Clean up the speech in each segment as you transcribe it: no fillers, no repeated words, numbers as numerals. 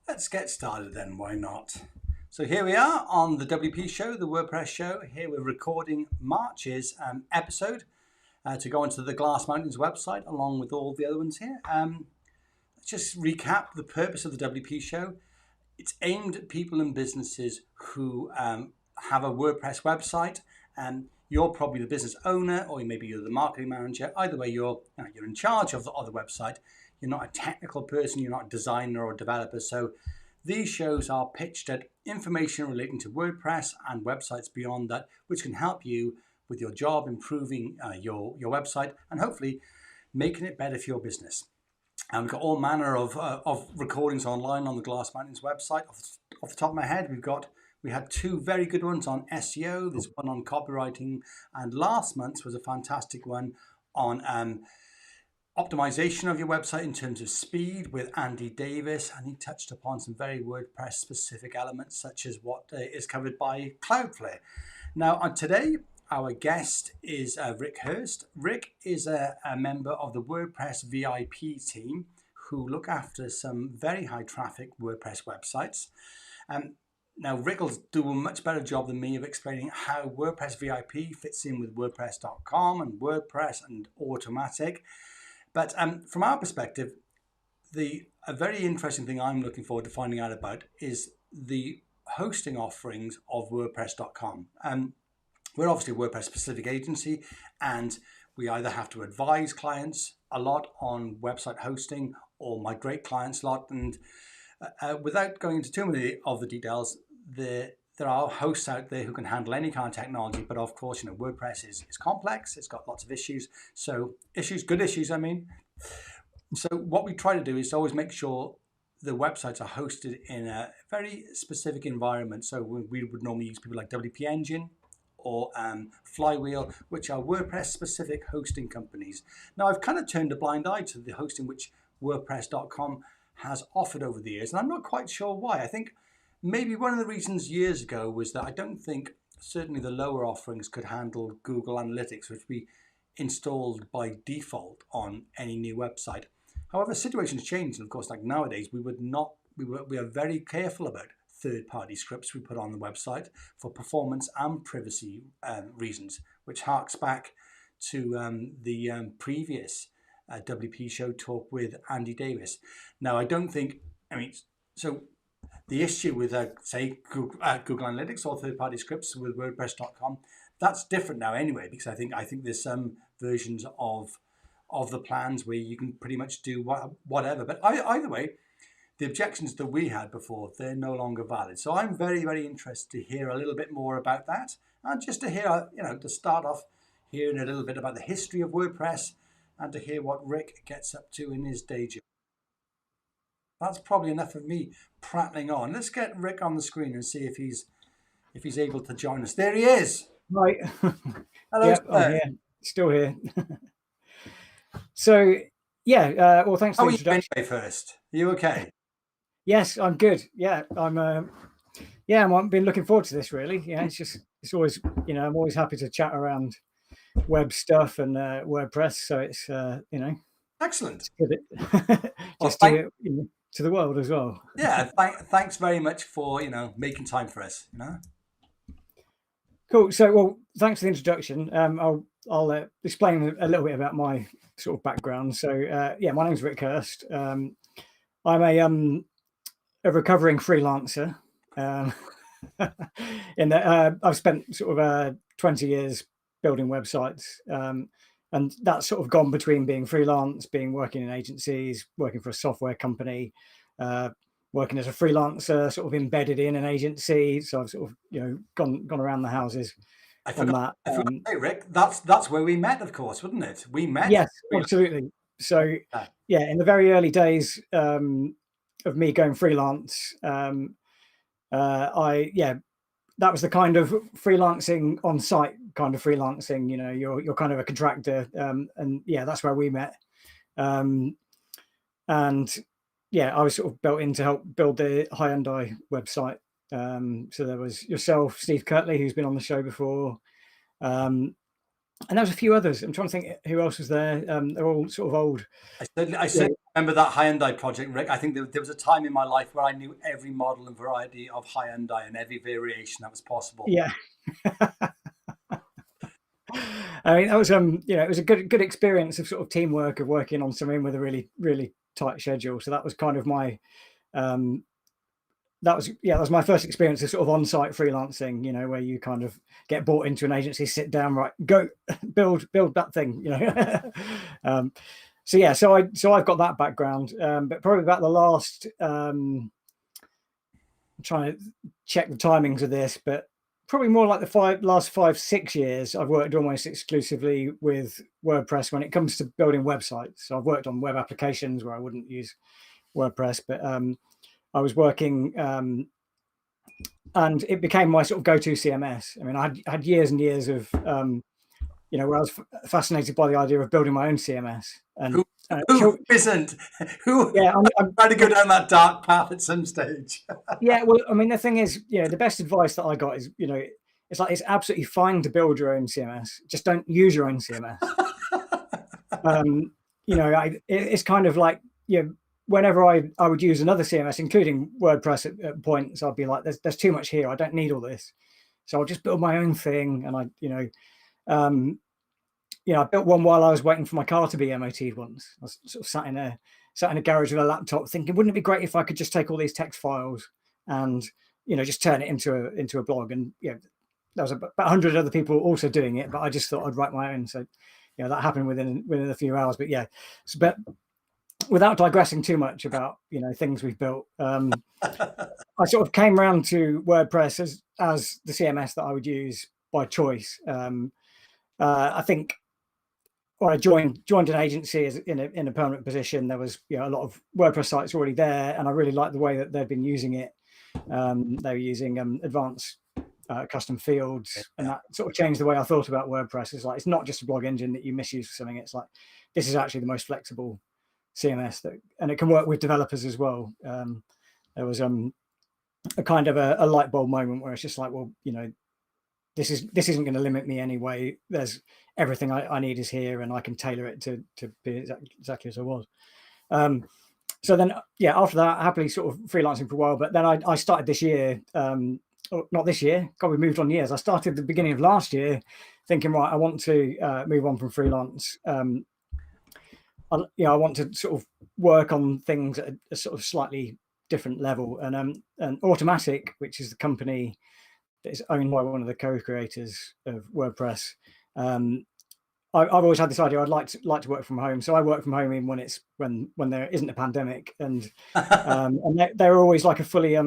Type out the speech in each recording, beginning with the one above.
Let's get started then, why not? So here we are on the WP Show, the WordPress Show. Here we're recording March's episode to go onto the Glass Mountains website along with all the other ones here. Let's just recap the purpose of the WP Show. It's aimed at people and businesses who have a WordPress website, and you're probably the business owner, or maybe you're the marketing manager. Either way, you're in charge of the website. You're not a technical person, you're not a designer or developer. So these shows are pitched at information relating to WordPress and websites beyond that, which can help you with your job, improving your website, and hopefully making it better for your business. And we've got all manner of recordings online on the Glass Mountains website. Off the top of my head, we had two very good ones on SEO. There's one on copywriting, and last month's was a fantastic one on optimization of your website in terms of speed with Andy Davis, and he touched upon some very WordPress specific elements such as what is covered by Cloudflare. Now today our guest is Rick Hurst. Rick is a member of the WordPress VIP team who look after some very high traffic WordPress websites. Now Rick will do a much better job than me of explaining how WordPress VIP fits in with WordPress.com and WordPress and Automatic. But from our perspective, a very interesting thing I'm looking forward to finding out about is the hosting offerings of WordPress.com. We're obviously a WordPress specific agency, and we either have to advise clients a lot on website hosting or migrate clients a lot. And without going into too many of the details, there are hosts out there who can handle any kind of technology, but of course, WordPress is complex. It's got lots of issues. So good issues, I mean. So what we try to do is always make sure the websites are hosted in a very specific environment. So we would normally use people like WP Engine or Flywheel, which are WordPress specific hosting companies. Now I've kind of turned a blind eye to the hosting which WordPress.com has offered over the years, and I'm not quite sure why. I think maybe one of the reasons years ago was that I don't think certainly the lower offerings could handle Google Analytics, which we installed by default on any new website. However, situations change, and of course, like nowadays, we are very careful about third-party scripts we put on the website for performance and privacy reasons, which harks back to the previous WP Show talk with Andy Davis. Now, so the issue with, say, Google Analytics or third-party scripts with WordPress.com, that's different now anyway, because I think there's some versions of the plans where you can pretty much do whatever. But either way, the objections that we had before, they're no longer valid. So I'm very, very interested to hear a little bit more about that, and just to hear, to start off hearing a little bit about the history of WordPress and to hear what Rick gets up to in his day job. That's probably enough of me prattling on. Let's get Rick on the screen and see if he's able to join us. There he is. Right. Hello, yep, I'm here. Still here. So, yeah. Well, thanks for the introduction. Anyway, first, are you okay? Yes, I'm good. Yeah, I've been looking forward to this. Really. Yeah, it's always, I'm always happy to chat around web stuff and WordPress. So it's, excellent. Just to the world as well. Yeah, thanks very much for making time for us. Cool. So, well, thanks for the introduction. I'll explain a little bit about my sort of background. So, my name's Rick Hurst. I'm a recovering freelancer. In that I've spent sort of 20 years building websites, and that's sort of gone between being freelance, working in agencies, working for a software company, working as a freelancer, sort of embedded in an agency. So I've sort of gone around the houses. I forgot to say, Rick, that's where we met, of course, wasn't it? We met. Yes, absolutely. So yeah, in the very early days of me going freelance, that was the kind of freelancing on site kind of freelancing. You're kind of a contractor, and yeah, that's where we met. And yeah, I was sort of built in to help build the Hyundai website. So there was yourself, Steve Kirtley, who's been on the show before, and there was a few others. I'm trying to think who else was there. They're all sort of old. I certainly remember that Hyundai project, Rick. I think there was a time in my life where I knew every model and variety of Hyundai and every variation that was possible. Yeah. I mean, that was it was a good experience of sort of teamwork, of working on something with a really tight schedule. So that was kind of my that was my first experience of sort of on-site freelancing, where you kind of get brought into an agency, sit down, right, go build that thing, so I've got that background, but probably about the last I'm trying to check the timings of this, but probably more like the last 5-6 years I've worked almost exclusively with WordPress when it comes to building websites. So I've worked on web applications where I wouldn't use WordPress, but I was working, and it became my sort of go-to CMS. I mean, I had years and years of, where I was fascinated by the idea of building my own CMS. And who isn't? I'm trying to go down that dark path at some stage. Yeah, well, I mean, the thing is, the best advice that I got is, it's like it's absolutely fine to build your own CMS. Just don't use your own CMS. It's kind of like, whenever I would use another CMS, including WordPress at points, I'd be like, there's too much here. I don't need all this. So I'll just build my own thing. And I built one while I was waiting for my car to be MOT'd once. I was sort of sat in a garage with a laptop thinking, wouldn't it be great if I could just take all these text files and, just turn it into a blog? And, there was about 100 other people also doing it, but I just thought I'd write my own. So, that happened within a few hours. But yeah, but without digressing too much about things we've built, I sort of came around to WordPress as the CMS that I would use by choice. I think when I joined an agency in a permanent position, there was a lot of WordPress sites already there, and I really liked the way that they'd been using it. They were using advanced custom fields, and that sort of changed the way I thought about WordPress. It's like, it's not just a blog engine that you misuse for something. It's like, this is actually the most flexible CMS and it can work with developers as well. There was a kind of a light bulb moment where it's just like, well, this isn't going to limit me anyway. There's everything I need is here, and I can tailor it to be exactly as I was. So then, after that, happily sort of freelancing for a while. But then I started this year, not this year. God, we moved on years. I started the beginning of last year, thinking, right, I want to move on from freelance. I want to sort of work on things at a sort of slightly different level. And Automatic, which is the company that is owned by one of the co-creators of WordPress, I've always had this idea. I'd like to work from home, so I work from home even when there isn't a pandemic, and they're always like a fully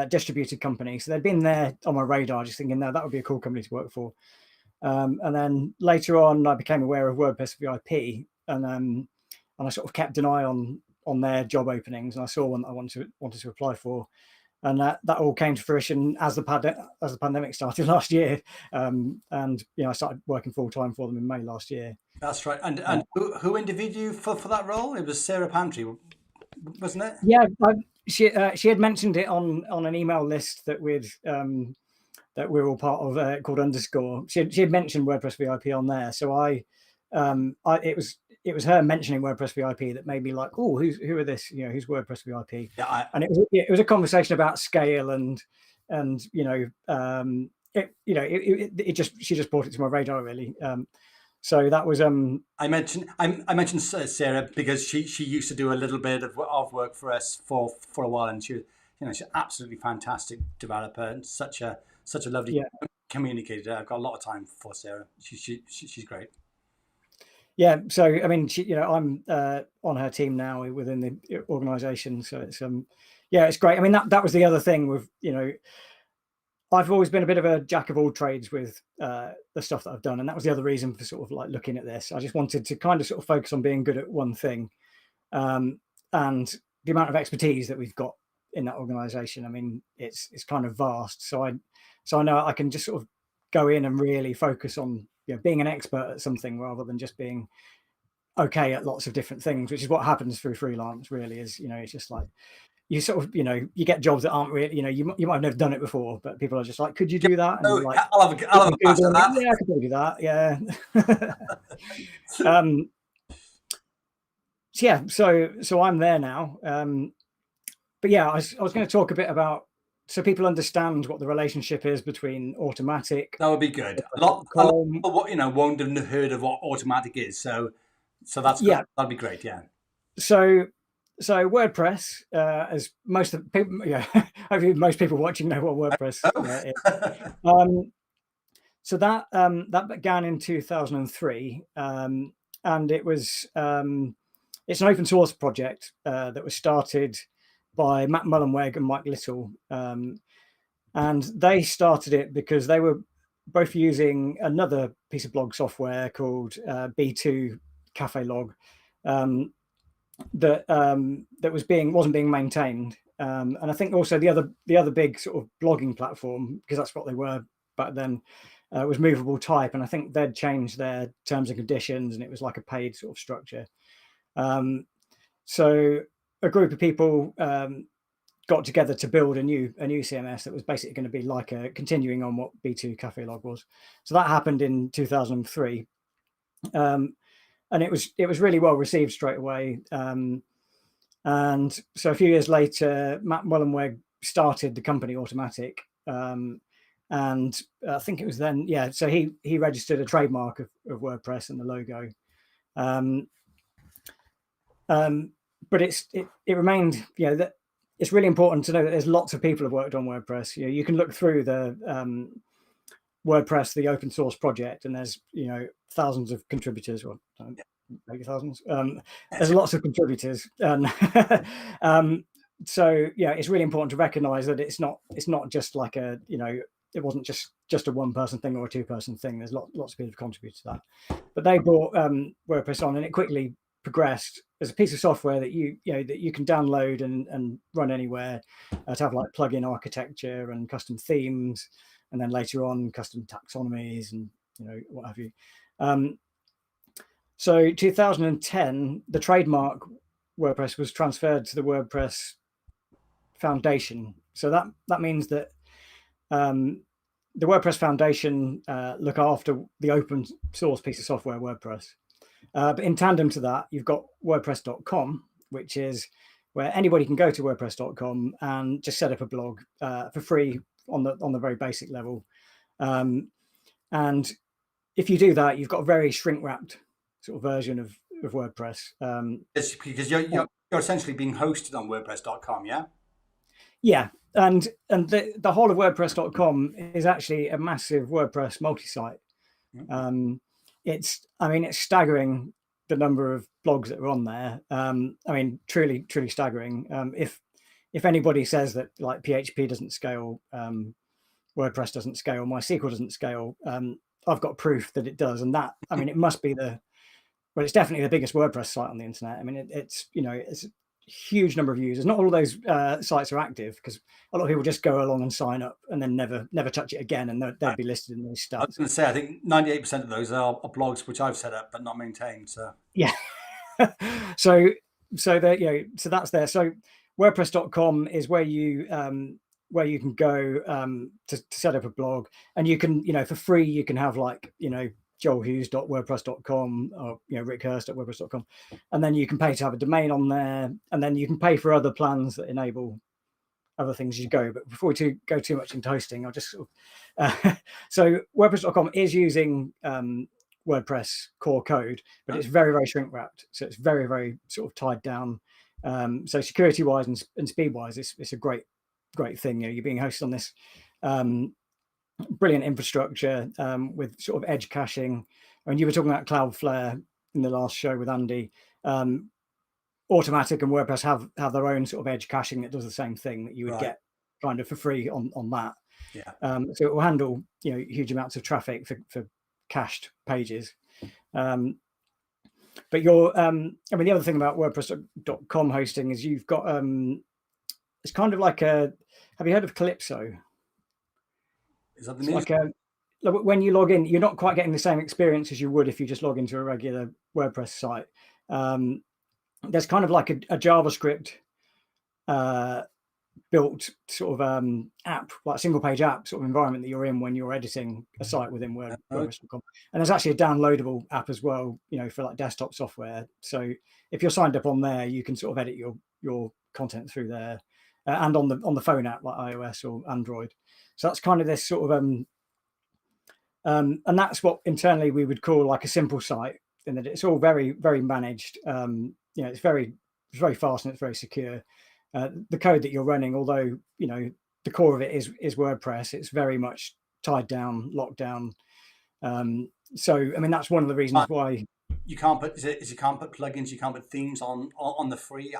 distributed company. So they'd been there on my radar, just thinking, no, that would be a cool company to work for. And then later on, I became aware of WordPress VIP, and I sort of kept an eye on their job openings, and I saw one that I wanted to apply for. And that all came to fruition as the pandemic started last year, and I started working full time for them in May last year. That's right. And who interviewed you for that role? It was Sarah Pantry, wasn't it? Yeah, she had mentioned it on an email list that that we're all part of, called Underscore. She had mentioned WordPress VIP on there, so it was her mentioning WordPress VIP that made me like, oh, who are this? Who's WordPress VIP? Yeah, and it was a conversation about scale and she just brought it to my radar, really. So that was I mentioned Sarah because she used to do a little bit of work for us for a while, and she's an absolutely fantastic developer and such a lovely communicator. I've got a lot of time for Sarah. She's great. Yeah, so I mean, I'm on her team now within the organization, so it's it's great. I mean, that was the other thing with I've always been a bit of a jack of all trades with the stuff that I've done, and that was the other reason for sort of like looking at this. I just wanted to kind of sort of focus on being good at one thing, and the amount of expertise that we've got in that organization, I mean, it's kind of vast. So I know I can just sort of go in and really focus on being an expert at something rather than just being okay at lots of different things, which is what happens through freelance, really. Is it's just like you sort of, you get jobs that aren't really, you might have never done it before, but people are just like, could you do that? And you're like, I'll have a pass at that. Yeah, I could probably do that. Yeah. So I'm there now. But yeah, I was going to talk a bit about, so people understand what the relationship is between Automatic. That would be good. A lot of people, won't have heard of what Automatic is. So that's good. Yeah. That'd be great. Yeah. So WordPress, as most of people, hopefully most people watching know what WordPress is. So that began in 2003, and it was it's an open source project that was started by Matt Mullenweg and Mike Little, and they started it because they were both using another piece of blog software called B2 Cafe Log that wasn't being maintained, and I think also the other big sort of blogging platform, because that's what they were back then, was Movable Type, and I think they'd changed their terms and conditions, and it was like a paid sort of structure. So a group of people got together to build a new CMS that was basically going to be like a continuing on what B2 Cafe Log was. So that happened in 2003, and it was really well received straight away. And so a few years later, Matt Mullenweg started the company Automatic, and I think it was then, so he registered a trademark of WordPress and the logo. But it remained, that it's really important to know that there's lots of people who have worked on WordPress. You can look through the WordPress, the open source project, and there's thousands of contributors, or maybe thousands. There's lots of contributors, so it's really important to recognize that it's not just like it wasn't just a one-person thing or a two-person thing. There's lots of people who contribute to that. But they brought WordPress on, and it quickly progressed as a piece of software that you can download and run anywhere, to have like plugin architecture and custom themes, and then later on custom taxonomies and what have you. So 2010, the trademark WordPress was transferred to the WordPress Foundation. So that means that the WordPress Foundation look after the open source piece of software WordPress. But in tandem to that, you've got WordPress.com, which is where anybody can go to WordPress.com and just set up a blog for free on the very basic level. And if you do that, you've got a very shrink-wrapped sort of version of WordPress. It's because you're essentially being hosted on WordPress.com, yeah? Yeah, and the whole of WordPress.com is actually a massive WordPress multi-site. Mm-hmm. It's staggering the number of blogs that are on there. Truly staggering. If anybody says that like PHP doesn't scale, WordPress doesn't scale, MySQL doesn't scale, I've got proof that it does, and that it must be it's definitely the biggest WordPress site on the internet. It's a huge number of users. Not all of those sites are active, because a lot of people just go along and sign up and then never touch it again, and they'd be listed in those stats. I was going to say, I think 98% of those are blogs which I've set up but not maintained. So yeah. so that's there. So WordPress.com is where you can go to set up a blog, and you can for free you can have joelhughes.wordpress.com or rickhurst.wordpress.com, and then you can pay to have a domain on there, and then you can pay for other plans that enable other things as you go. But before we go too much into hosting, I'll just so WordPress.com is using WordPress core code, but it's very, very shrink wrapped, so it's very, very sort of tied down. So security wise and speed wise, it's a great thing. You're being hosted on this brilliant infrastructure with sort of edge caching. And you were talking about Cloudflare in the last show with Andy. Automatic and WordPress have their own sort of edge caching that does the same thing that you would get kind of for free on that. Yeah. So it will handle huge amounts of traffic for cached pages. But the other thing about WordPress.com hosting is you've got it's kind of like have you heard of Calypso? Is that the music? When you log in, you're not quite getting the same experience as you would if you just log into a regular WordPress site. There's kind of like a JavaScript built sort of app, like single page app sort of environment that you're in when you're editing a site within WordPress.com. And there's actually a downloadable app as well, for like desktop software. So if you're signed up on there, you can sort of edit your content through there, and on the phone app like iOS or Android. So that's kind of this sort of and that's what internally we would call like a simple site, in that it's all very, very managed. It's very fast and it's very secure. The code that you're running, although the core of it is WordPress, it's very much tied down, locked down. So I mean, that's one of the reasons why you can't put you can't put plugins, you can't put themes on the free.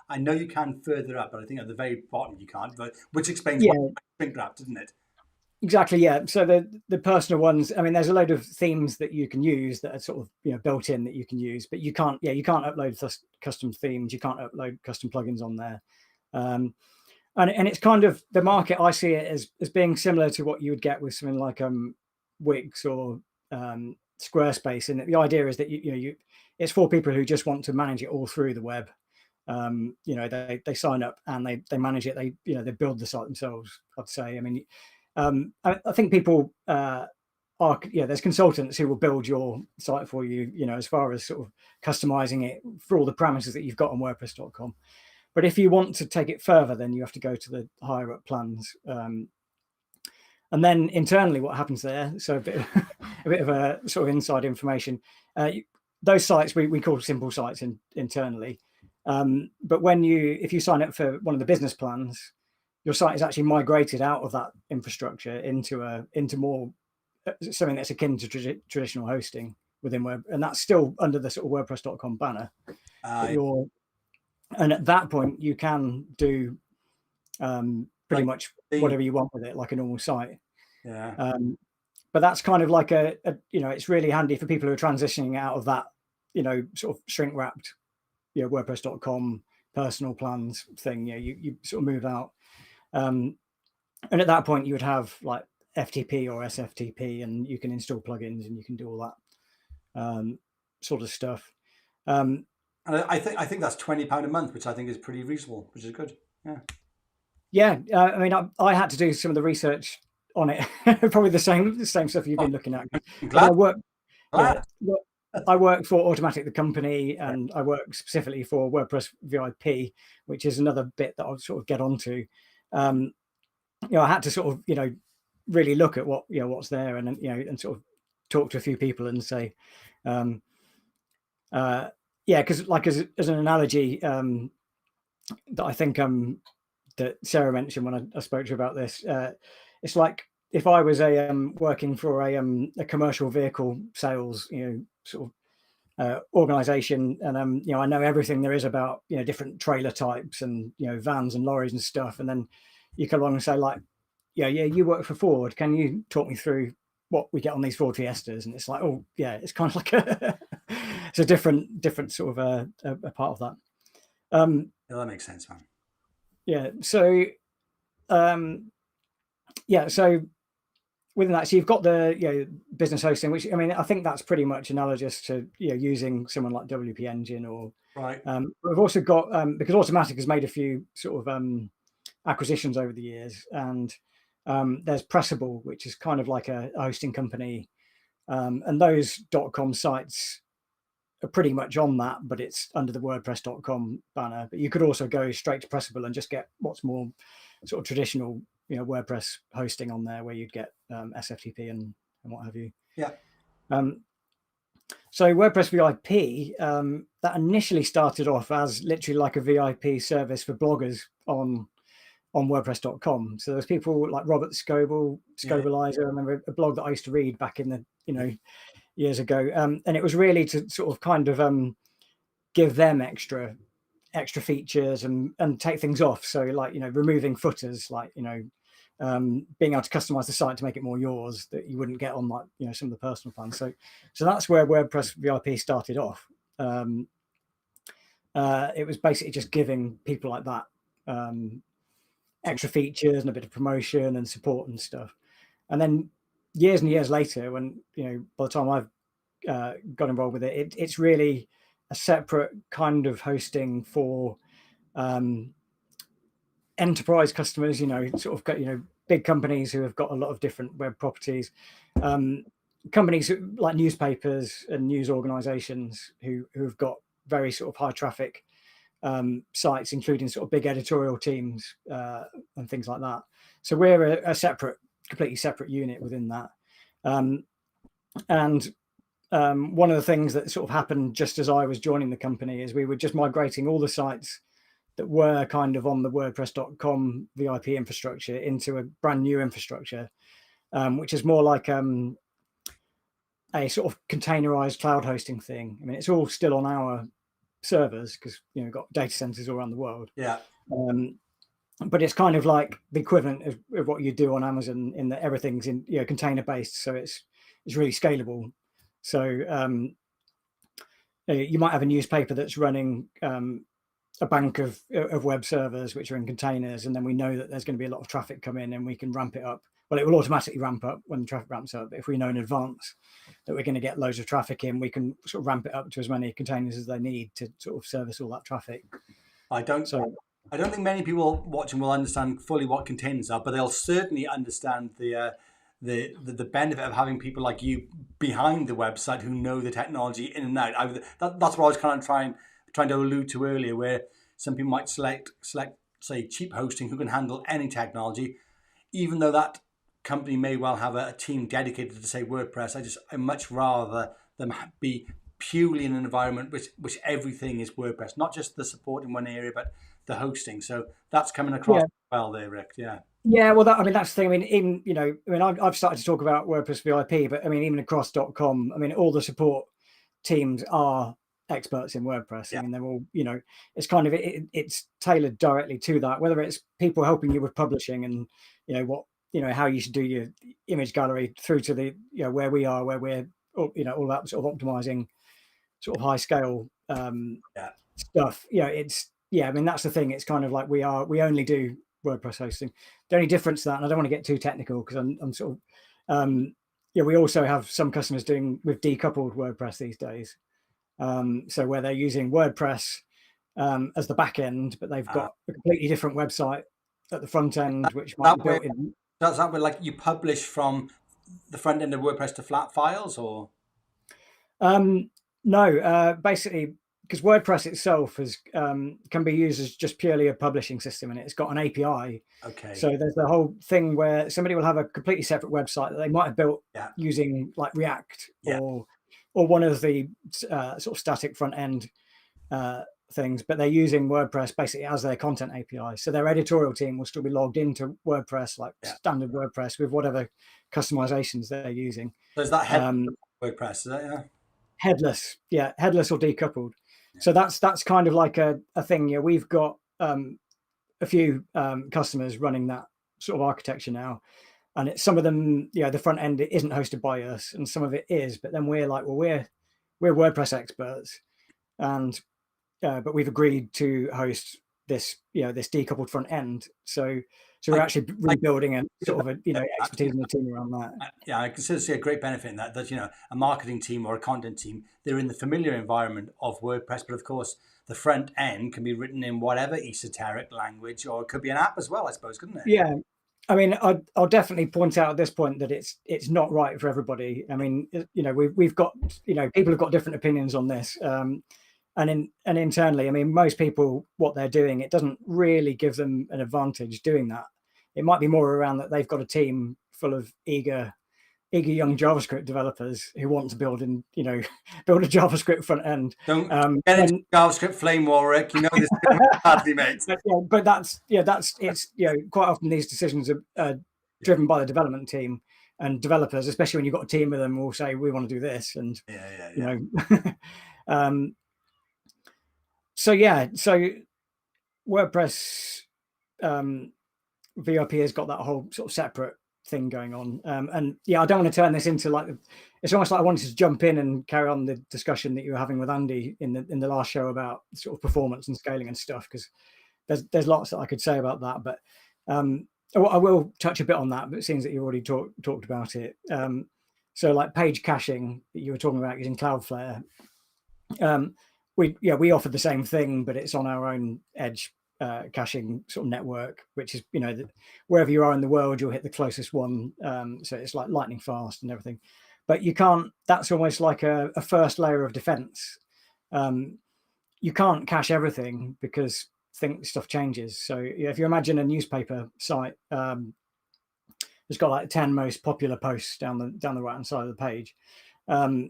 I know you can further up, but I think at the very bottom you can't. But which explains why shrink wrap, doesn't it? Exactly, yeah. So the personal ones, I mean, there's a load of themes that you can use that are sort of built in that you can use, but you can't upload custom themes, you can't upload custom plugins on there. And it's kind of the market. I see it as being similar to what you would get with something like Wix or Squarespace, and the idea is that it's for people who just want to manage it all through the web. They sign up and they manage it. They build the site themselves, I'd say. I mean, I think people there's consultants who will build your site for you, as far as sort of customizing it for all the parameters that you've got on WordPress.com. But if you want to take it further, then you have to go to the higher up plans. And then internally, what happens there? So a bit of a sort of inside information. Those sites we call simple sites internally. But if you sign up for one of the business plans, your site is actually migrated out of that infrastructure into more something that's akin to traditional hosting within web, and that's still under the sort of WordPress.com banner. And at that point, you can do pretty much whatever you want with it, like a normal site. Yeah. But that's kind of like it's really handy for people who are transitioning out of that, sort of shrink wrapped, WordPress.com personal plans thing. You sort of move out. And at that point, you would have like FTP or SFTP, and you can install plugins and you can do all that sort of stuff. And I think that's £20 a month, which I think is pretty reasonable, which is good. Yeah. Yeah. I mean, I had to do some of the research on it. Probably the same stuff you've been looking at. I work for Automatic, the company, and I work specifically for WordPress VIP, which is another bit that I'll sort of get onto. I had to sort of really look at what's there, and and sort of talk to a few people and say, because like as an analogy that I think that Sarah mentioned when I spoke to her about this, it's like if I was working for a commercial vehicle sales sort of organization, and I know everything there is about different trailer types and vans and lorries and stuff, and then you come along and say like, you work for Ford, can you talk me through what we get on these Ford Fiestas? And it's like, oh yeah, it's kind of like it's a different sort of a part of that. Yeah, that makes sense, man. Yeah. So so within that, so you've got the business hosting, which I mean, I think that's pretty much analogous to using someone like WP Engine or right. We've also got because Automatic has made a few sort of acquisitions over the years, and there's Pressable, which is kind of like a hosting company, and those .com sites are pretty much on that, but it's under the WordPress.com banner. But you could also go straight to Pressable and just get what's more sort of traditional, WordPress hosting on there, where you'd get SFTP and what have you. Yeah. So WordPress VIP, that initially started off as literally like a VIP service for bloggers on WordPress.com. So there's people like Robert Scobelizer. I remember a blog that I used to read back in the years ago, and it was really to sort of kind of give them extra features and take things off. So like removing footers, like being able to customize the site to make it more yours, that you wouldn't get on like some of the personal plans. So that's where WordPress VIP started off. It was basically just giving people like that extra features and a bit of promotion and support and stuff. And then years and years later, when by the time I've got involved with it, it's really a separate kind of hosting for enterprise customers, sort of, big companies who have got a lot of different web properties, companies like newspapers and news organizations who have got very sort of high traffic sites, including sort of big editorial teams and things like that. So we're a completely separate unit within that. And one of the things that sort of happened just as I was joining the company is we were just migrating all the sites that were kind of on the WordPress.com VIP infrastructure into a brand new infrastructure, which is more like a sort of containerized cloud hosting thing. I mean, it's all still on our servers because we've got data centers all around the world. Yeah. But it's kind of like the equivalent of what you do on Amazon in that everything's in container based, so it's really scalable. So you might have a newspaper that's running a bank of web servers which are in containers, and then we know that there's going to be a lot of traffic come in, and we can ramp it up. Well, it will automatically ramp up when the traffic ramps up. But if we know in advance that we're going to get loads of traffic in, we can sort of ramp it up to as many containers as they need to sort of service all that traffic. I don't think many people watching will understand fully what containers are, but they'll certainly understand the benefit of having people like you behind the website who know the technology in and out. That's what I was kind of trying to allude to earlier, where some people might select say cheap hosting who can handle any technology, even though that company may well have a team dedicated to say WordPress. I much rather them be purely in an environment which everything is WordPress, not just the support in one area, but the hosting. So that's coming across well there, Rick. Yeah. Yeah, well, that's the thing. I mean, I've started to talk about WordPress VIP, but I mean, even across .com, I mean, all the support teams are experts in WordPress. Yeah. I mean, they're all, it's kind of it's tailored directly to that. Whether it's people helping you with publishing and how you should do your image gallery, through to the where we're all that sort of optimizing sort of high scale stuff. I mean, that's the thing. It's kind of like we only do WordPress hosting. The only difference to that, and I don't want to get too technical because I'm sort of we also have some customers doing with decoupled WordPress these days. So where they're using WordPress as the back end, but they've got a completely different website at the front end, which might be built in. Does that mean like you publish from the front end of WordPress to flat files, or? No, basically, because WordPress itself can be used as just purely a publishing system, and it's got an API. Okay. So there's the whole thing where somebody will have a completely separate website that they might have built using like React or one of the sort of static front end things, but they're using WordPress basically as their content API. So their editorial team will still be logged into WordPress, like standard WordPress, with whatever customizations they're using. So is that WordPress? Is that headless? Yeah, headless or decoupled. Yeah. So that's kind of like a thing. Yeah, we've got a few customers running that sort of architecture now, and it's some of them. The front end isn't hosted by us, and some of it is. But then we're like, well, we're WordPress experts, and but we've agreed to host this this decoupled front end. So we're actually rebuilding a sort of expertise in the team around that. Yeah, I consider see a great benefit in that a marketing team or a content team, they're in the familiar environment of WordPress, but of course the front end can be written in whatever esoteric language, or it could be an app as well, I suppose, couldn't it? Yeah. I mean, I'll definitely point out at this point that it's not right for everybody. I mean, we've got people have got different opinions on this. And internally, I mean, most people, what they're doing, it doesn't really give them an advantage doing that. It might be more around that they've got a team full of eager young JavaScript developers who want to build build a JavaScript front end. Don't get into JavaScript flame war, Rick. You know this is badly, mate. But that's it's quite often these decisions are driven by the development team, and developers, especially when you've got a team of them, will say we want to do this, and So WordPress VIP has got that whole sort of separate thing going on, and I don't want to turn this into like it's almost like I wanted to jump in and carry on the discussion that you were having with Andy in the last show about sort of performance and scaling and stuff, because there's lots that I could say about that, but I will touch a bit on that, but it seems that you already talked about it. So like page caching that you were talking about using Cloudflare. We offered the same thing, but it's on our own edge caching sort of network, which is, wherever you are in the world, you'll hit the closest one. So it's like lightning fast and everything. But you can't, that's almost like a first layer of defense. You can't cache everything because stuff changes. So if you imagine a newspaper site, it's got like 10 most popular posts down the right hand side of the page, or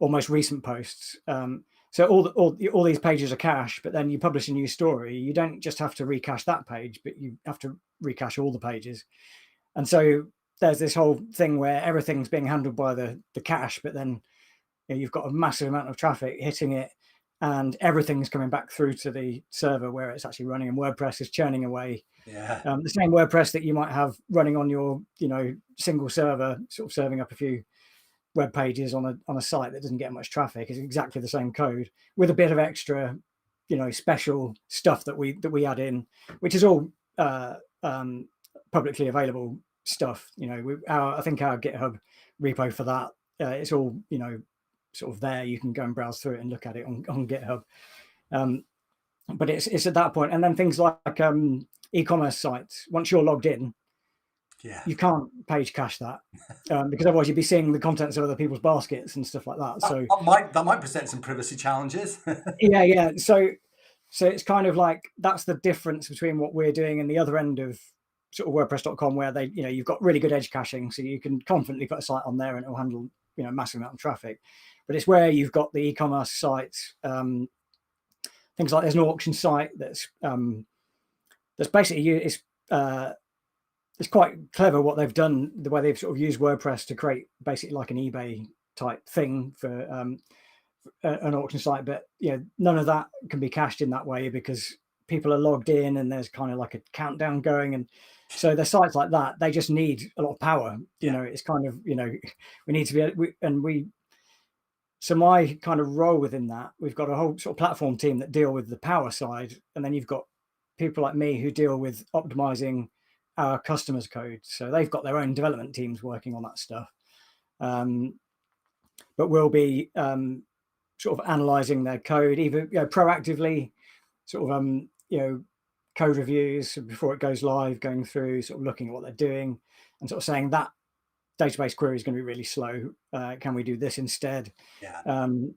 most recent posts. So all these pages are cached, but then you publish a new story. You don't just have to recache that page, but you have to recache all the pages. And so there's this whole thing where everything's being handled by the cache, but then you've got a massive amount of traffic hitting it, and everything's coming back through to the server where it's actually running, and WordPress is churning away. Yeah. The same WordPress that you might have running on your, single server, sort of serving up a few web pages on a site that doesn't get much traffic, is exactly the same code with a bit of extra, special stuff that we add in, which is all publicly available stuff. I think our GitHub repo for that, it's all, sort of there. You can go and browse through it and look at it on GitHub. But it's at that point. And then things like e-commerce sites, once you're logged in, you can't page cache that, because otherwise you'd be seeing the contents of other people's baskets and stuff like that. So that might present some privacy challenges. yeah. So it's kind of like, that's the difference between what we're doing and the other end of sort of WordPress.com, where they, you've got really good edge caching, so you can confidently put a site on there and it'll handle, a massive amount of traffic. But it's where you've got the e-commerce sites, things like there's an auction site that's basically, it's quite clever what they've done, the way they've sort of used WordPress to create basically like an eBay type thing for an auction site. But none of that can be cached in that way, because people are logged in and there's kind of like a countdown going, and so the sites like that, they just need a lot of power. It's kind of, we need to be, so my kind of role within that, we've got a whole sort of platform team that deal with the power side, and then you've got people like me who deal with optimizing our customers' code. So they've got their own development teams working on that stuff. But we'll be sort of analyzing their code, either proactively, sort of code reviews before it goes live, going through, sort of looking at what they're doing, and sort of saying that database query is going to be really slow. Can we do this instead? And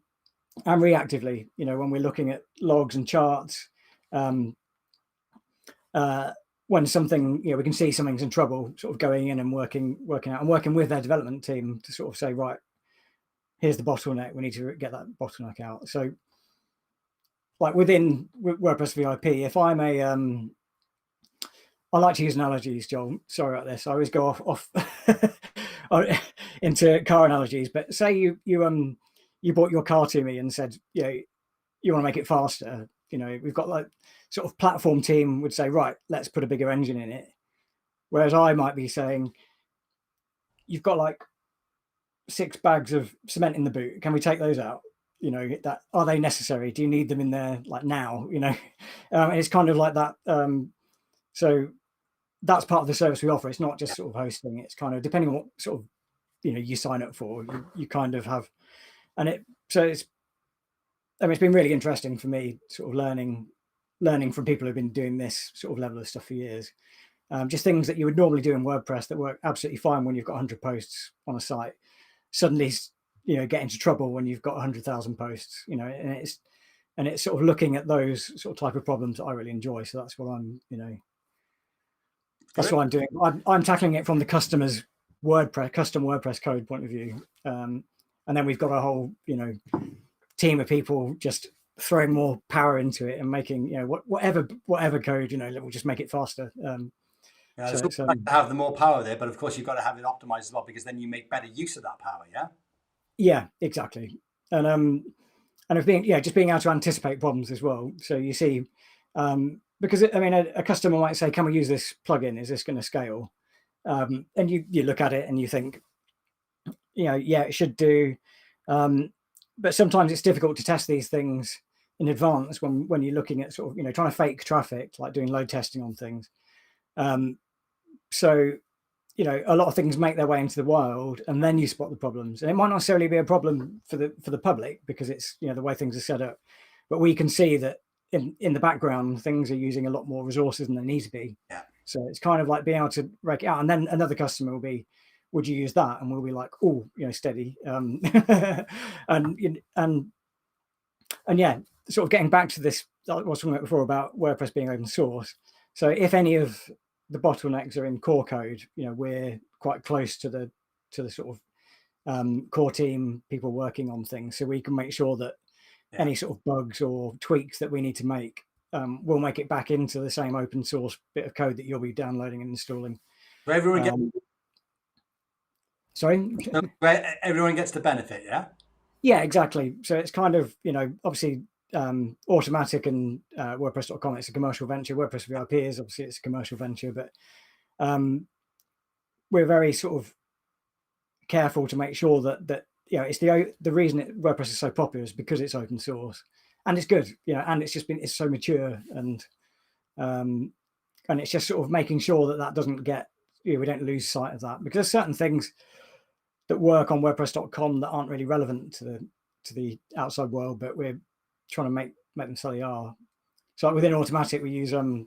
reactively, when we're looking at logs and charts, when something, we can see something's in trouble, sort of going in and working out and working with their development team to sort of say, right, here's the bottleneck, we need to get that bottleneck out. So like within WordPress VIP, if I'm I like to use analogies, Joel. Sorry about this. I always go off into car analogies. But say you bought your car to me and said, you want to make it faster. We've got like sort of platform team would say, right, let's put a bigger engine in it. Whereas I might be saying, you've got like 6 bags of cement in the boot. Can we take those out? That, are they necessary? Do you need them in there like now? And it's kind of like that. So that's part of the service we offer. It's not just sort of hosting. It's kind of depending on what sort of, you sign up for, you kind of have, and it's been really interesting for me, sort of learning from people who've been doing this sort of level of stuff for years. Just things that you would normally do in WordPress that work absolutely fine when you've got 100 posts on a site, suddenly, get into trouble when you've got 100,000 posts, and it's sort of looking at those sort of type of problems that I really enjoy. So that's what I'm, that's what I'm doing. I'm tackling it from the customer's custom WordPress code point of view. And then we've got a whole, team of people just throwing more power into it and making, whatever code, we'll just make it faster. It's nice to have the more power there, but of course you've got to have it optimized as well, because then you make better use of that power. Yeah, exactly. And of being, just being able to anticipate problems as well. So you see, because a customer might say, can we use this plugin? Is this going to scale? And you look at it and you think, it should do. But sometimes it's difficult to test these things in advance when you're looking at sort of, trying to fake traffic, like doing load testing on things. So, a lot of things make their way into the wild, and then you spot the problems. And it might not necessarily be a problem for the public, because it's, the way things are set up. But we can see that in the background, things are using a lot more resources than they need to be. Yeah. So it's kind of like being able to break it out. And then another customer will be, would you use that? And we'll be like, oh, steady. And yeah, sort of getting back to this, I was talking about before about WordPress being open source. So if any of the bottlenecks are in core code, we're quite close to the sort of core team, people working on things. So we can make sure that any sort of bugs or tweaks that we need to make, we'll make it back into the same open source bit of code that you'll be downloading and installing. So everyone gets, sorry? so everyone gets the benefit, yeah? Yeah, exactly. So it's kind of, obviously Automatic and WordPress.com, it's a commercial venture. WordPress Vip is obviously it's a commercial venture, but we're very sort of careful to make sure that it's the reason WordPress is so popular is because it's open source and it's good, and it's so mature, and it's just sort of making sure that doesn't get, we don't lose sight of that, because there's certain things that work on WordPress.com that aren't really relevant to the outside world, but we're trying to make them so they are. So like within Automatic, we use a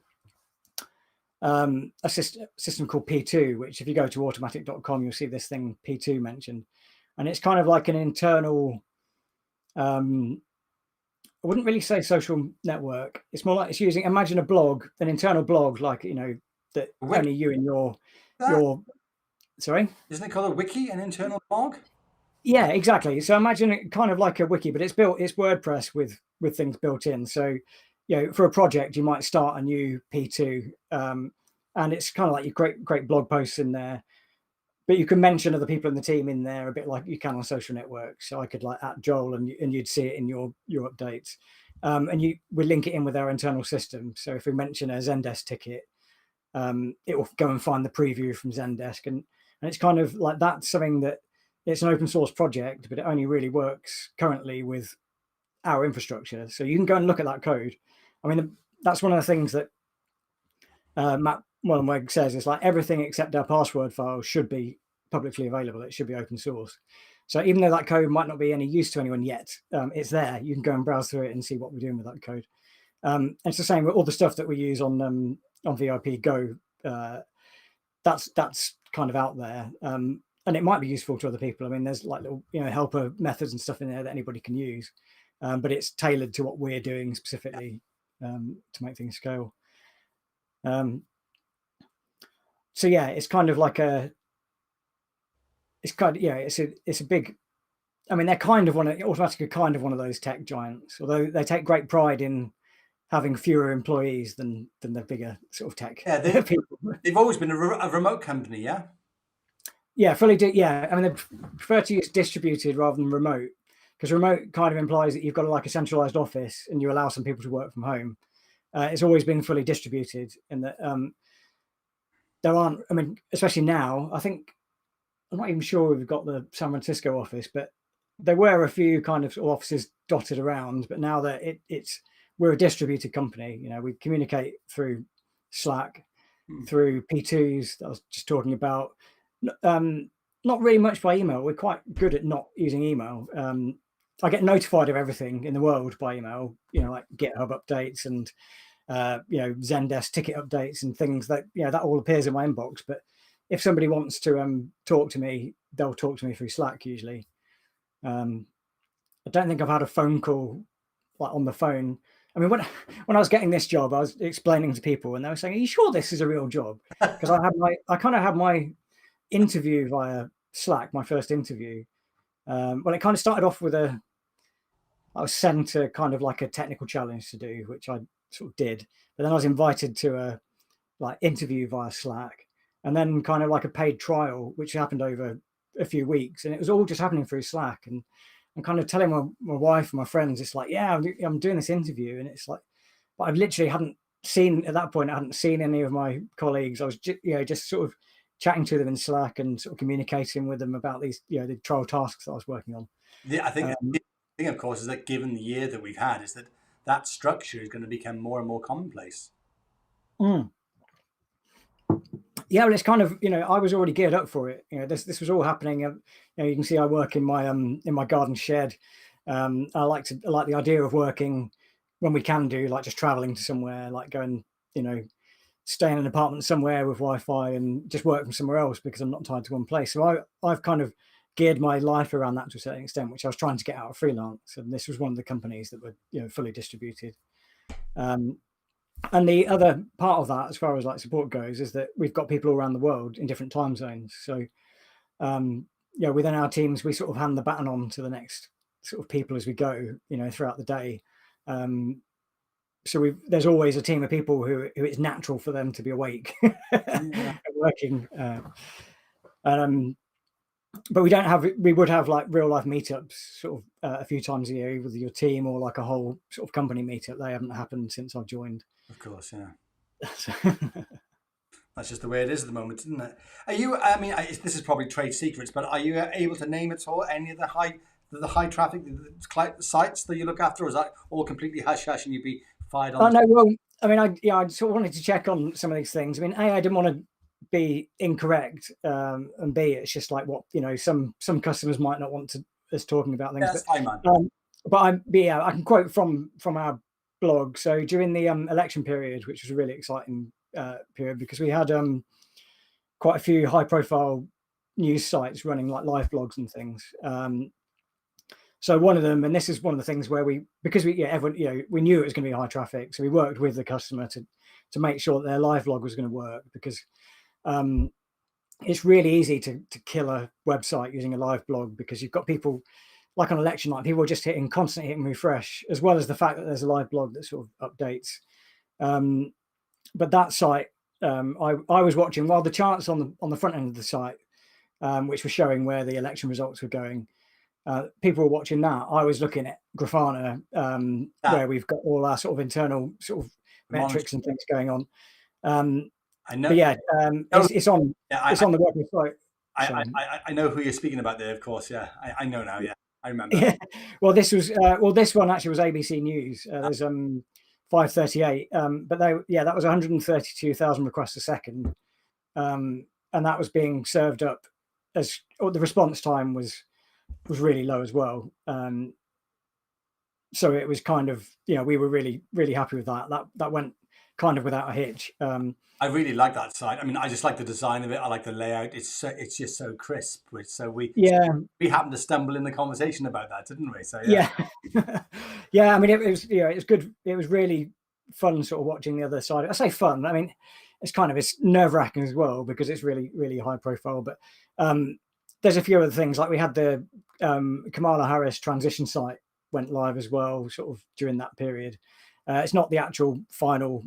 system called P2, which if you go to automatic.com, you'll see this thing P2 mentioned, and it's kind of like an internal, I wouldn't really say social network. It's more like it's using, imagine a blog, an internal blog, like, that only you and your sorry? Isn't it called a wiki, an internal blog? Yeah, exactly. So imagine it kind of like a wiki, but it's WordPress with things built in. So, for a project, you might start a new P2, and it's kind of like you create blog posts in there, but you can mention other people in the team in there a bit like you can on social networks. So I could like at Joel, and you'd see it in your updates, and we link it in with our internal system. So if we mention a Zendesk ticket, it will go and find the preview from Zendesk, and it's kind of like that's something that it's an open source project, but it only really works currently with our infrastructure. So you can go and look at that code. I mean, that's one of the things that Matt Mullenweg says, is like everything except our password file should be publicly available. It should be open source. So even though that code might not be any use to anyone yet, it's there. You can go and browse through it and see what we're doing with that code. And it's the same with all the stuff that we use on VIP Go. That's kind of out there. And it might be useful to other people. I mean, there's like little, helper methods and stuff in there that anybody can use, but it's tailored to what we're doing specifically to make things scale. So yeah, it's kind of like it's a big. I mean, they're kind of Automatic are kind of one of those tech giants, although they take great pride in having fewer employees than the bigger sort of tech. Yeah, people. They've always been a remote company, yeah. Yeah, fully. Yeah, I mean, they prefer to use distributed rather than remote, because remote kind of implies that you've got like a centralized office and you allow some people to work from home. It's always been fully distributed, in that there aren't. I mean, especially now, I think I'm not even sure we've got the San Francisco office, but there were a few kind of offices dotted around. But now that we're a distributed company, we communicate through Slack, through P2s that I was just talking about. Not really much by email. We're quite good at not using email. I get notified of everything in the world by email, like GitHub updates and Zendesk ticket updates and things that that all appears in my inbox. But if somebody wants to talk to me, they'll talk to me through Slack usually. I don't think I've had a phone call like on the phone. I mean, when I was getting this job, I was explaining to people, and they were saying, "Are you sure this is a real job?" Because I kind of had my interview via Slack, my first interview. Well, it kind of started off with I was sent a kind of like a technical challenge to do, which I sort of did. But then I was invited to a like interview via Slack, and then kind of like a paid trial, which happened over a few weeks, and it was all just happening through Slack. And I'm kind of telling my wife and my friends, it's like, yeah, I'm doing this interview, and it's like, but I've literally hadn't seen, at that point, I hadn't seen any of my colleagues. I was just sort of chatting to them in Slack and sort of communicating with them about these, the trial tasks that I was working on. Yeah, I think the thing, of course, is that given the year that we've had, is that structure is going to become more and more commonplace. Yeah, well, it's kind of, I was already geared up for it. This was all happening. You can see I work in my garden shed. I like the idea of working when we can do, like just traveling to somewhere, like going, stay in an apartment somewhere with Wi-Fi and just work from somewhere else because I'm not tied to one place. So I've kind of geared my life around that to a certain extent, which I was trying to get out of freelance. And this was one of the companies that were, fully distributed. And the other part of that, as far as like support goes, is that we've got people all around the world in different time zones. So, within our teams, we sort of hand the baton on to the next sort of people as we go, throughout the day. So there's always a team of people who it's natural for them to be awake and working. But we would have like real life meetups sort of a few times a year with your team, or like a whole sort of company meetup. They haven't happened since I've joined. Of course, yeah. That's just the way it is at the moment, isn't it? Are you? I mean, this is probably trade secrets, but are you able to name at all any of the high traffic sites that you look after, or is that all completely hush hush and you'd be fired on? Oh no, well, I mean, I sort of wanted to check on some of these things. I mean, I didn't want to be incorrect, and B, it's just like what some customers might not want us talking about things. Yeah, that's fine, man. But I can quote from our blog. So during the election period, which was a really exciting period, because we had quite a few high profile news sites running like live blogs and things. So one of them, and this is one of the things where everyone, we knew it was going to be high traffic, so we worked with the customer to make sure that their live blog was going to work, because it's really easy to kill a website using a live blog, because you've got people like on election night, people are just constantly hitting refresh, as well as the fact that there's a live blog that sort of updates. But that site, I was watching while the charts on the front end of the site, which were showing where the election results were going. People were watching that. I was looking at Grafana, where we've got all our sort of internal sort of metrics and things going on. I know. But yeah, it's on the WordPress site. I know who you're speaking about there, of course. Yeah, I know now. Yeah, I remember. Yeah. Well, this one actually was ABC News. There's 538, but that was 132,000 requests a second, and that was being served up the response time was really low as well. So it was kind of, we were really, really happy with that. That went kind of without a hitch. I really like that site. I mean, I just like the design of it. I like the layout. It's just so crisp. So we happened to stumble in the conversation about that, didn't we? So yeah. Yeah. I mean, it was good. It was really fun sort of watching the other side. I say fun. I mean, it's nerve wracking as well, because it's really, really high profile. But there's a few other things, like we had the Kamala Harris transition site went live as well, sort of during that period. It's not the actual final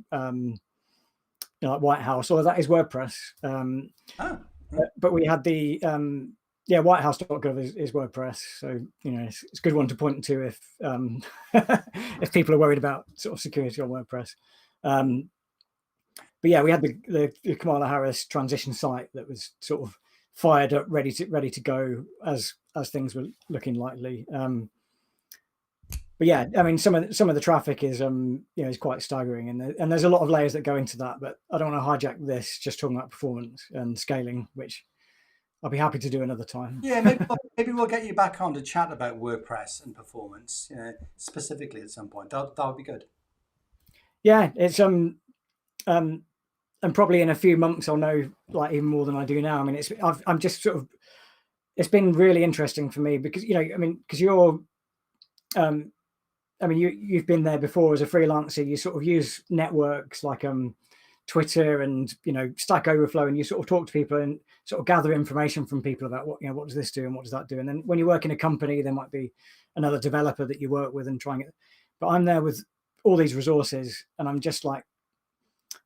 like White House, or that is WordPress. But we had the whitehouse.gov is WordPress, so it's a good one to point to if if people are worried about sort of security on WordPress. But yeah, we had the Kamala Harris transition site that was sort of fired up, ready to go as things were looking likely. But yeah, I mean, some of the traffic is is quite staggering, and there's a lot of layers that go into that. But I don't want to hijack this just talking about performance and scaling, which I'll be happy to do another time. Yeah, maybe we'll get you back on to chat about WordPress and performance specifically at some point. That would be good. Yeah, it's and probably in a few months I'll know like even more than I do now. I mean, I'm just sort of, it's been really interesting for me, because because you're you've been there before as a freelancer. You sort of use networks like Twitter and Stack Overflow, and you sort of talk to people and sort of gather information from people about what does this do and what does that do. And then when you work in a company, there might be another developer that you work with and trying it. But I'm there with all these resources, and I'm just like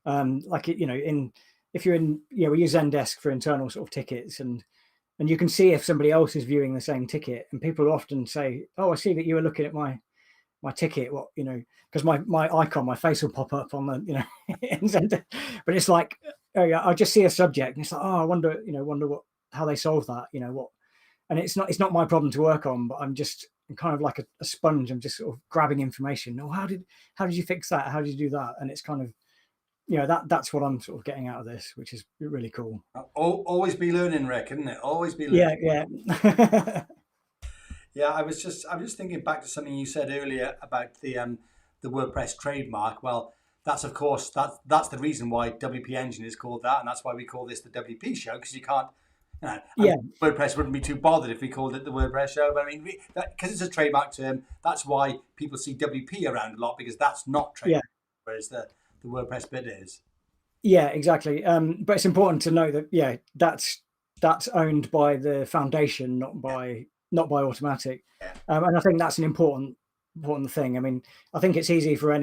if you're in, we use Zendesk for internal sort of tickets, and you can see if somebody else is viewing the same ticket, and people often say, "Oh, I see that you were looking at my ticket." What because my icon, my face will pop up on the in Zendesk, but it's like, oh yeah, I just see a subject, and it's like, oh, I wonder how they solve that, what, and it's not my problem to work on, but I'm kind of like a sponge. I'm just sort of grabbing information. Oh, how did you fix that? How did you do that? And it's kind of, that's what I'm sort of getting out of this, which is really cool. Always be learning, Rick, isn't it? Always be learning. Yeah. Yeah, I was just thinking back to something you said earlier about the the WordPress trademark. Well, that's of course that's the reason why WP Engine is called that, and that's why we call this the WP Show, because you can't. Yeah, WordPress wouldn't be too bothered if we called it the WordPress Show, but I mean, because it's a trademark term, that's why people see WP around a lot, because that's not trademark, whereas the WordPress bit is. yeah, exactly. But it's important to know that that's owned by the foundation, not by Automatic. Yeah. And I think that's an important thing. I mean, I think it's easy for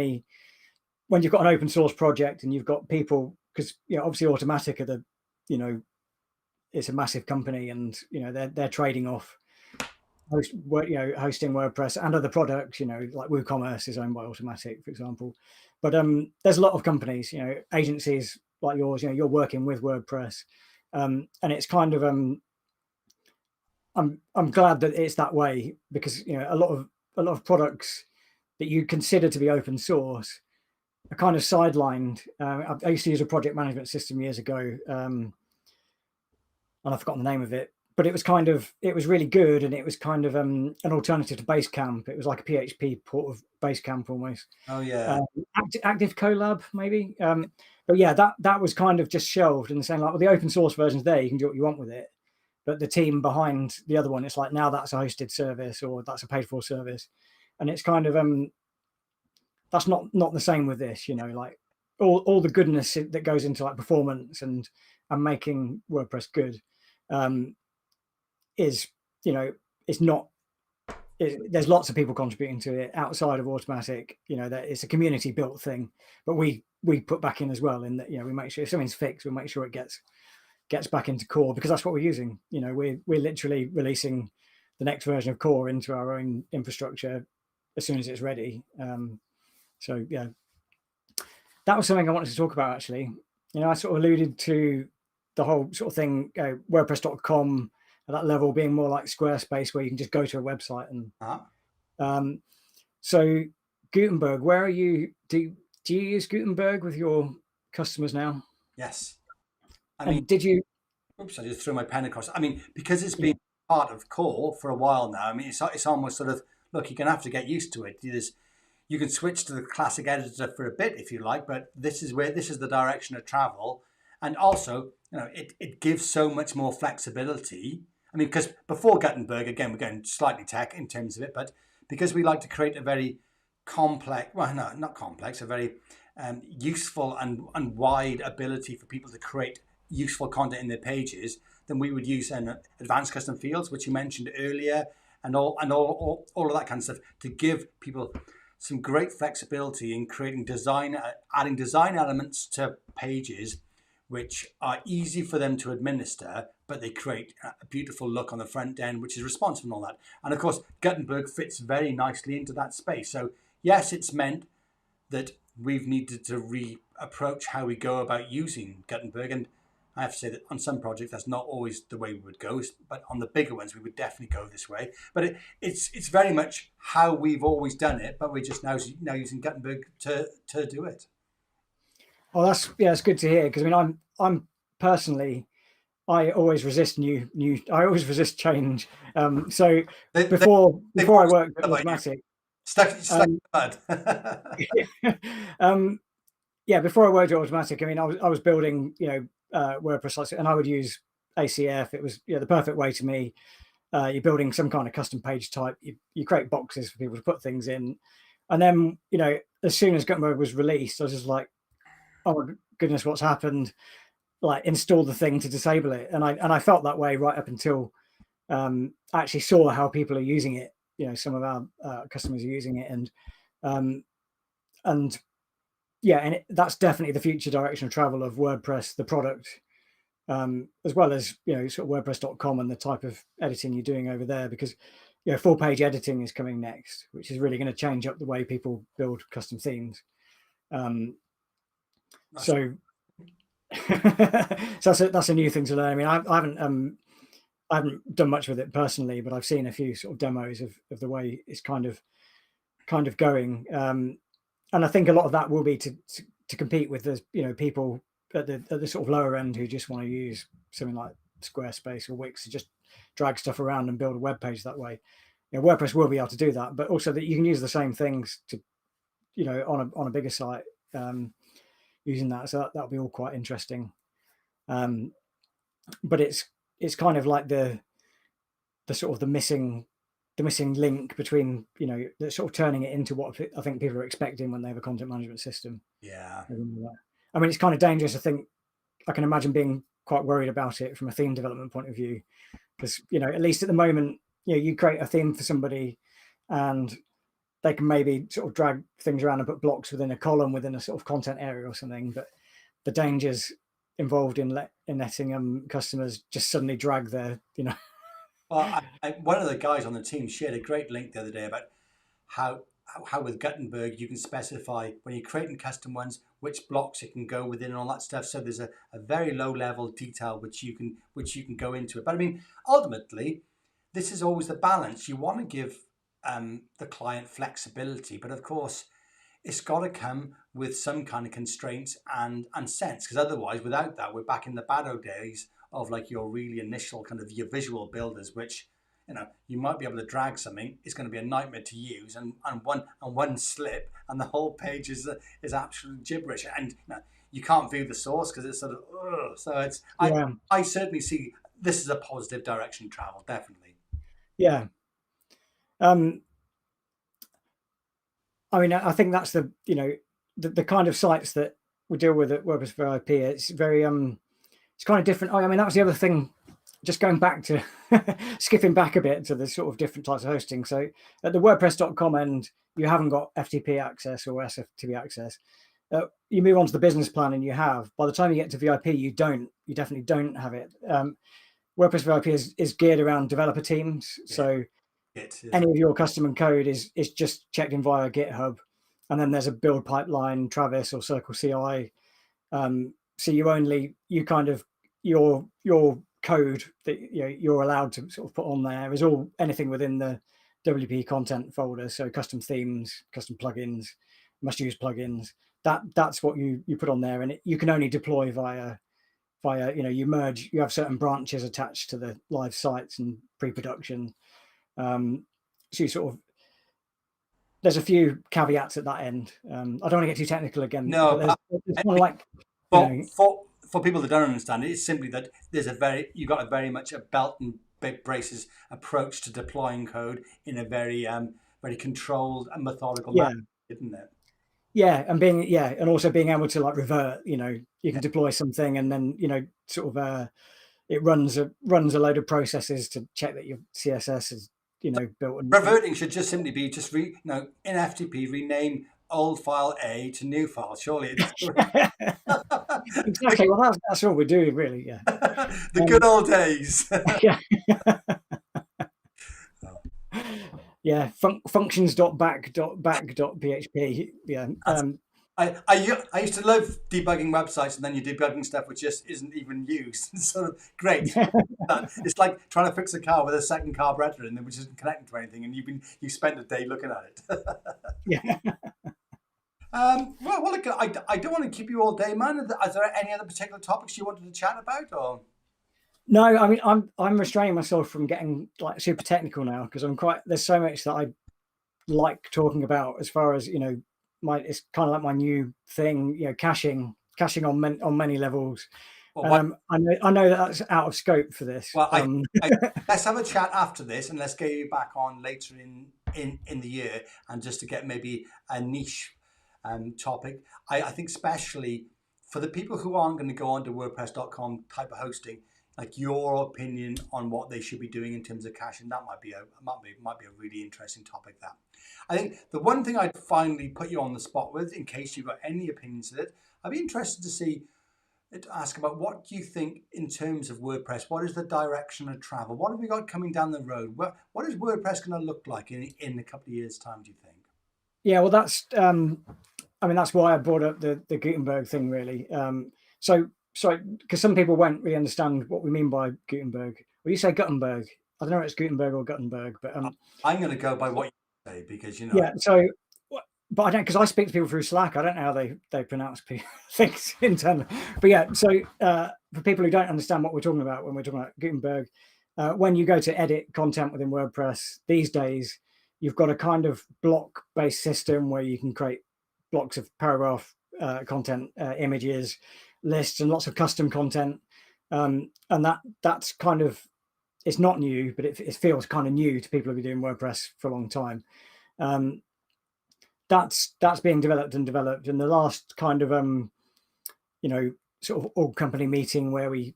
when you've got an open source project and you've got people, because obviously Automatic are it's a massive company, and they're trading off hosting WordPress and other products. Like WooCommerce is owned by Automatic, for example. But there's a lot of companies, agencies like yours. You're working with WordPress, and it's kind of I'm glad that it's that way, because a lot of products that you consider to be open source are kind of sidelined. I used to use a project management system years ago, and I've forgotten the name of it, but it was really good, and it was kind of an alternative to Basecamp. It was like a PHP port of Basecamp almost. Oh yeah. Active Colab maybe. But yeah, that was kind of just shelved, and saying like, well, the open source version's there, you can do what you want with it. But the team behind the other one, it's like, now that's a hosted service, or that's a paid for service, and it's kind of that's not the same with this. Like all the goodness that goes into like performance and making WordPress good is it's not. There's lots of people contributing to it outside of Automatic. That it's a community built thing, but we put back in as well, in that we make sure if something's fixed, we make sure it gets back into core, because that's what we're using. We're literally releasing the next version of core into our own infrastructure as soon as it's ready. So yeah, that was something I wanted to talk about, actually. I sort of alluded to the whole sort of thing, WordPress.com at that level being more like Squarespace, where you can just go to a website and so Gutenberg, where are you? Do you use Gutenberg with your customers now? Yes. I mean, did you? Oops! I just threw my pen across. I mean, because it's been part of core for a while now. I mean, it's almost sort of, look, you're going to have to get used to it. You can switch to the classic editor for a bit if you like, but this is the direction of travel, and also it gives so much more flexibility. I mean, because before Gutenberg, again, we're going slightly tech in terms of it, but because we like to create a very complex, well, no, not complex, a very useful and wide ability for people to create useful content in their pages, then we would use advanced custom fields, which you mentioned earlier, and all of that kind of stuff, to give people some great flexibility in creating adding design elements to pages, which are easy for them to administer, but they create a beautiful look on the front end, which is responsive and all that. And of course, Gutenberg fits very nicely into that space. So yes, it's meant that we've needed to reapproach how we go about using Gutenberg. And I have to say that on some projects, that's not always the way we would go, but on the bigger ones, we would definitely go this way. But it's very much how we've always done it, but we're just now using Gutenberg to do it. Oh, it's good to hear, because I mean, I'm personally, I always resist I always resist change. So before I worked at Automatic, stuck in the mud. Yeah, before I worked at Automatic, I mean, I was building WordPress sites, and I would use ACF. It was the perfect way to me. You're building some kind of custom page type. You create boxes for people to put things in, and then as soon as Gutenberg was released, I was just like, oh my goodness, what's happened? Like, install the thing to disable it, and I felt that way right up until I actually saw how people are using it. Some of our customers are using it, and that's definitely the future direction of travel of WordPress, the product, as well as sort of WordPress.com and the type of editing you're doing over there, because full page editing is coming next, which is really going to change up the way people build custom themes. So that's a new thing to learn. I mean, I haven't done much with it personally, but I've seen a few sort of demos of the way it's kind of going. And I think a lot of that will be to compete with the people at the sort of lower end who just want to use something like Squarespace or Wix to just drag stuff around and build a web page that way. WordPress will be able to do that, but also that you can use the same things to on a bigger site using that. So that'll be all quite interesting. But it's kind of like the sort of the missing link between, the sort of turning it into what I think people are expecting when they have a content management system. Yeah. I mean, it's kind of dangerous. I think I can imagine being quite worried about it from a theme development point of view, because, at least at the moment, you create a theme for somebody and they can maybe sort of drag things around and put blocks within a column within a sort of content area or something. But the dangers involved in letting customers just suddenly drag their, Well, one of the guys on the team shared a great link the other day about how with Gutenberg you can specify when you're creating custom ones which blocks it can go within and all that stuff. So there's a very low level detail which you can go into it. But I mean, ultimately, this is always the balance. You want to give the client flexibility, but of course, it's got to come with some kind of constraints and sense, because otherwise, without that, we're back in the bad old days of like your really initial kind of your visual builders, which you might be able to drag something. It's going to be a nightmare to use, and one slip, and the whole page is absolute gibberish, and you can't view the source because it's sort of so it's. Yeah. I certainly see this is a positive direction to travel, definitely. Yeah. I mean, I think that's the kind of sites that we deal with at WordPress Vip. It's very it's kind of different. I mean, that was the other thing. Just going back to skipping back a bit to the sort of different types of hosting. So at the WordPress.com end, you haven't got FTP access or SFTP access. You move on to the business plan, and you have. By the time you get to VIP, you definitely don't have it. WordPress Vip is geared around developer teams. Yeah. So any of your custom code is just checked in via GitHub, and then there's a build pipeline, Travis or Circle CI. So you kind of your code that you're allowed to sort of put on there is all anything within the WP content folder. So custom themes, custom plugins, must use plugins. That's what you put on there, and you can only deploy via you merge. You have certain branches attached to the live sites and pre-production. So you sort of there's a few caveats at that end. I don't want to get too technical again. No, but there's one like for people that don't understand it, it's simply that you've got a very much a belt and braces approach to deploying code in a very very controlled and methodical manner, isn't it? Yeah, and also being able to like revert. You can deploy something and then sort of it runs a load of processes to check that your CSS is built. And reverting should just simply be in FTP rename old file A to new file. Surely it's exactly. Well, that's what we're doing, really. Yeah. The good old days. Yeah. Yeah. Functions.back.php. Yeah. I used to love debugging websites, and then you're debugging stuff which just isn't even used. It's sort of great. It's like trying to fix a car with a second carburetor in there, which isn't connected to anything, and you spent a day looking at it. Yeah. Well, look, I don't want to keep you all day, man. Is there any other particular topics you wanted to chat about, or? No, I mean, I'm restraining myself from getting like super technical now, because there's so much that I like talking about as far as it's kind of like my new thing, caching on many levels. Well, I know that's out of scope for this. Well, let's have a chat after this, and let's get you back on later in the year, and just to get maybe a niche topic. I think especially for the people who aren't going to go on to WordPress.com type of hosting, like your opinion on what they should be doing in terms of caching, that might be a really interesting topic. That I think the one thing I'd finally put you on the spot with, in case you've got any opinions of it, I'd be interested to ask about what do you think in terms of WordPress. What is the direction of travel? What have we got coming down the road? What is WordPress going to look like in a couple of years' time, do you think? Yeah, well, that's that's why I brought up the Gutenberg thing, really. So because some people won't really understand what we mean by Gutenberg. Well, you say Gutenberg. I don't know if it's Gutenberg or Gutenberg, but I'm going to go by what you say, because Yeah. So, but I don't, because I speak to people through Slack. I don't know how they pronounce things internally. But yeah. So for people who don't understand what we're talking about when we're talking about Gutenberg, when you go to edit content within WordPress these days, you've got a kind of block-based system where you can create blocks of paragraph content, images, lists, and lots of custom content. And that's kind of, it's not new, but it feels kind of new to people who've been doing WordPress for a long time. That's being developed. And the last kind of sort of all company meeting where we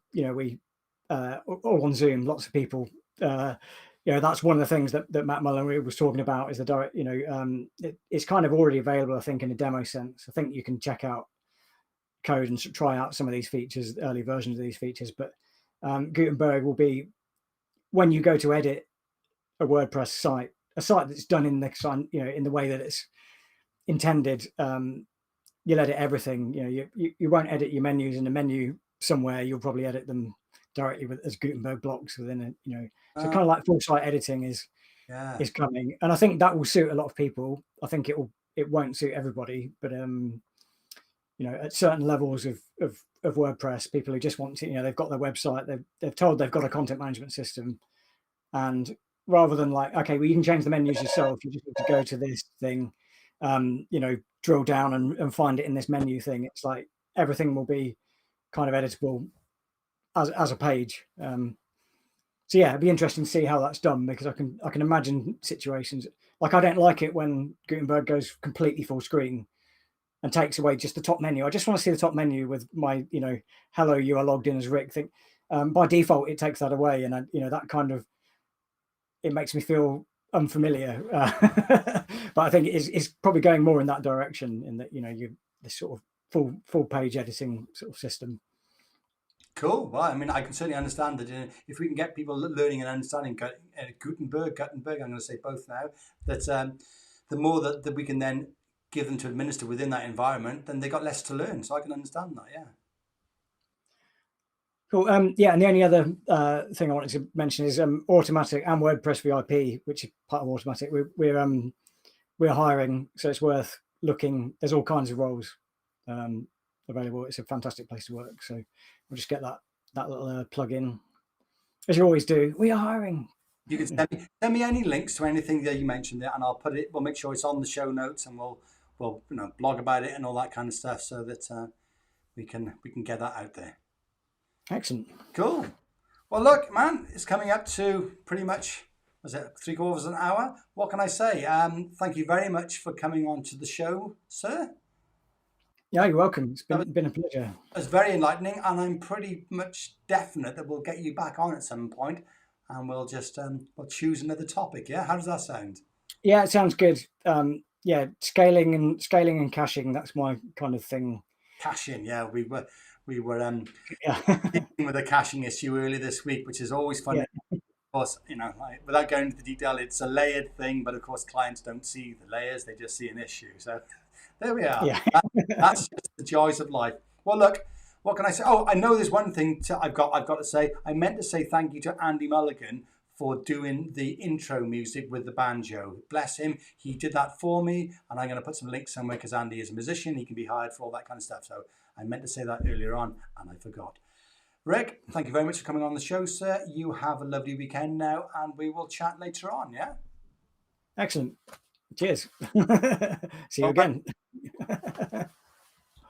all on Zoom, lots of people, that's one of the things that Matt Mullen was talking about, is the direct, it's kind of already available, I think, in a demo sense. I think you can check out code and try out some of these features, early versions of these features. But Gutenberg will be, when you go to edit a WordPress site, a site that's done in the in the way that it's intended, you'll edit everything. You won't edit your menus in a menu somewhere. You'll probably edit them directly as Gutenberg blocks within it. So kind of like full site editing is coming, and I think that will suit a lot of people. I think it won't suit everybody, but at certain levels of WordPress, people who just want to, they've got their website, they've told they've got a content management system, and rather than like, okay, well, you can change the menus yourself, you just need to go to this thing, drill down and find it in this menu thing. It's like everything will be kind of editable as a page. So yeah, it'd be interesting to see how that's done, because I can imagine situations like, I don't like it when Gutenberg goes completely full screen and takes away just the top menu. I just want to see the top menu with my, hello, you are logged in as Rick thing. By default, it takes that away, and that kind of, it makes me feel unfamiliar. But I think it's probably going more in that direction, in that this sort of full page editing sort of system. Cool. Well, I mean, I can certainly understand that if we can get people learning and understanding Gutenberg, I'm going to say both now, that the more that we can then give them to administer within that environment, then they got less to learn. So I can understand that. Yeah. Cool. Yeah, and the only other thing I wanted to mention is Automatic and WordPress VIP, which is part of Automatic. We're hiring, so it's worth looking. There's all kinds of roles available. It's a fantastic place to work. So we'll just get that little plug in, as you always do. We are hiring. You can send me any links to anything that you mentioned there, and I'll put it. We'll make sure it's on the show notes, and we'll blog about it and all that kind of stuff, so that we can get that out there. Excellent. Cool. Well, look, man, it's coming up to pretty much, was it 3/4 an hour? What can I say? Thank you very much for coming on to the show, sir. Yeah, you're welcome. It's been a pleasure. It was very enlightening, and I'm pretty much definite that we'll get you back on at some point, and we'll just we'll choose another topic. Yeah, how does that sound? Yeah, it sounds good. Yeah, scaling and caching, that's my kind of thing. Caching, yeah, we were dealing with a caching issue earlier this week, which is always fun. Yeah. Of course, without going into the detail, it's a layered thing, but of course clients don't see the layers, they just see an issue. So there we are. Yeah. That's just the joys of life. Well, look, what can I say? Oh, I know there's one thing I've got to say. I meant to say thank you to Andy Mulligan for doing the intro music with the banjo. Bless him. He did that for me, and I'm going to put some links somewhere, because Andy is a musician. He can be hired for all that kind of stuff. So I meant to say that earlier on, and I forgot. Rick, thank you very much for coming on the show, sir. You have a lovely weekend now, and we will chat later on, yeah? Excellent. Cheers. See you again.